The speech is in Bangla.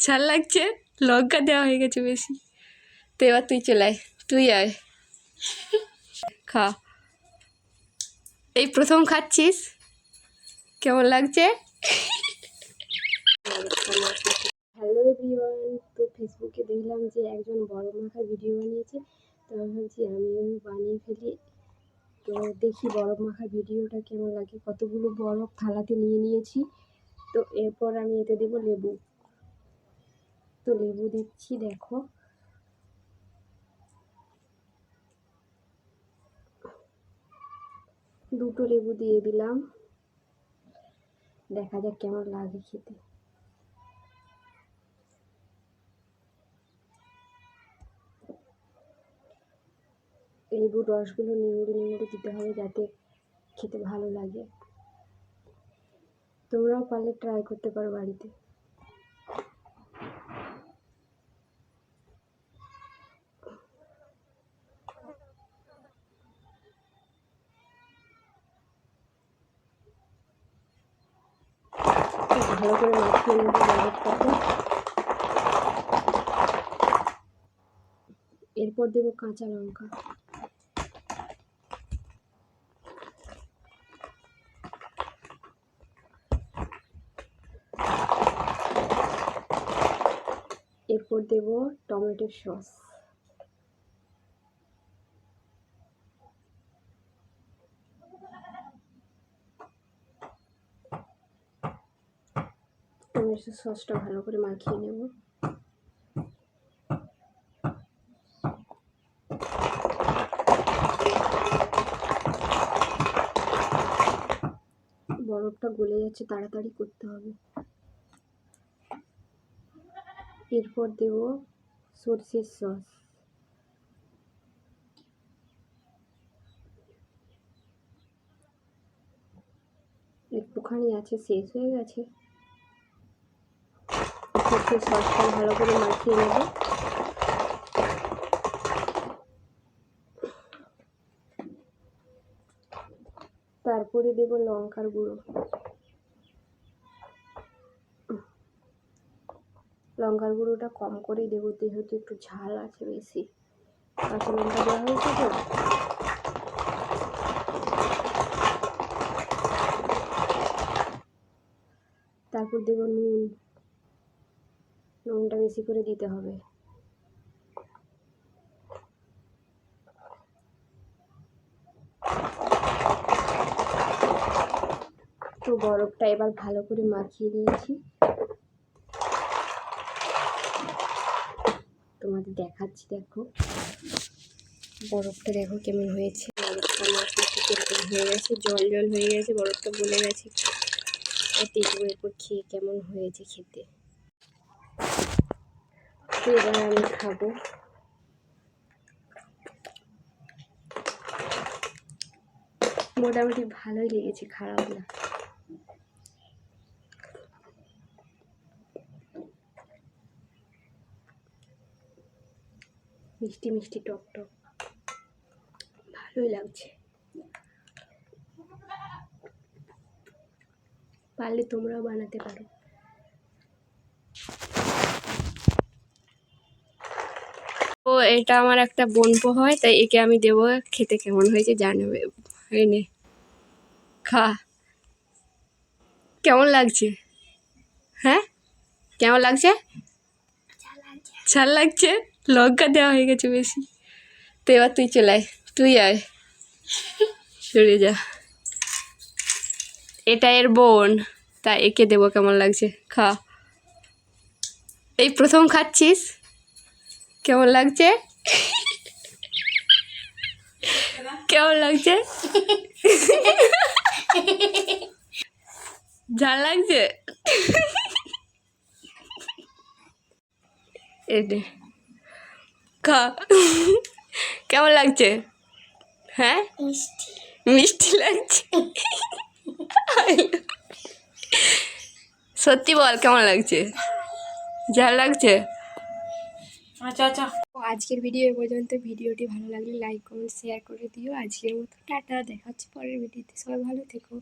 ঝাল লাগছে, লঙ্কা দেওয়া হয়ে গেছে বেশি। তো এবার তুই চলে আয়, তুই আয় খা। এই প্রথম খাচ্ছিস, কেমন লাগছে? হ্যালো এভরিওয়ান, তো ফেসবুকে দেখলাম যে একজন বরফ মাখার ভিডিও বানিয়েছে, তো আমি ভাবছি আমিও বানিয়ে ফেলি। তো দেখি বরফ মাখার ভিডিওটা কেমন লাগে। কতগুলো বরফ থালাতে নিয়ে নিয়েছি। তো এরপর আমি এতে দেবো লেবু। তো লেবু দিচ্ছি, দেখো দুটো লেবু দিয়ে দিলাম। দেখা যাক কেমন লাগে খেতে। লেবুর রসগুলো নিংড়ে নিংড়ে দিতে হবে যাতে খেতে ভালো লাগে। তোমরাও পারলে ট্রাই করতে পারো বাড়িতে। ভালো করে মাখিয়ে নেবো বরফটাকে। এরপর দেবো কাঁচা লঙ্কা। এরপর দেবো টমেটোর সস। টমেটোর সসটা ভালো করে মাখিয়ে নেব। বরফটা গলে যাচ্ছে, তাড়াতাড়ি করতে হবে। এরপর দেব সরষের সস। একটুখানি আছে, শেষ হয়ে গেছে। সরষের সসটা ভালো করে মাখিয়ে নেব। তারপরে দেব লঙ্কার গুঁড়ো। লঙ্কার গুঁড়োটা কম করেই দেবো, যেহেতু একটু ঝাল আছে বেশি। কাঁচা লঙ্কা দেওয়া হয়েছে তো। তারপর দেবো নুন। নুনটা বেশি করে দিতে হবে। তো বরফটা এবার ভালো করে মাখিয়ে নিয়েছি, তোমাদের দেখাচ্ছি। দেখো বরফটা, দেখো কেমন হয়েছে। বরফটা মাখাতে কেমন হয়ে গেছে, জল জল হয়ে গেছে, বরফটা গলে গেছে। দেখবো এরপর খেয়ে কেমন হয়েছে খেতে। তো এবার আমি খাবো। মোটামুটি ভালোই লেগেছে, খারাপ না। মিষ্টি মিষ্টি টক টক, ভালোই লাগছে। পারলে তোমরাও বানাতে পারো। ও এটা আমার একটা বোনপো হয়, তাই একে আমি দেবো। খেতে কেমন হয়েছে জানাবে। এনে খা, কেমন লাগছে? হ্যাঁ কেমন লাগছে? ঝাল লাগছে, লঙ্কা দেওয়া হয়ে গেছে বেশি। তো এবার তুই চলে আয়, তুই আয়, সরে যা। এটা এর বোন, তাই একে দেবো। কেমন লাগছে? খা। এই প্রথম খাচ্ছিস, কেমন লাগছে? কেমন লাগছে? ঝাল লাগছে? এনে খা। কেমন লাগছে? হ্যাঁ মিষ্টি লাগছে। সত্যি বল, কেমন লাগছে? ঝাল লাগছে? আচ্ছা আচ্ছা। আজকের ভিডিও এ পর্যন্ত। ভিডিওটি ভালো লাগলে লাইক কমেন্ট শেয়ার করে দিও। আজকের মতো টাটা, দেখা হচ্ছে পরের ভিডিওতে। সবাই ভালো থেকো।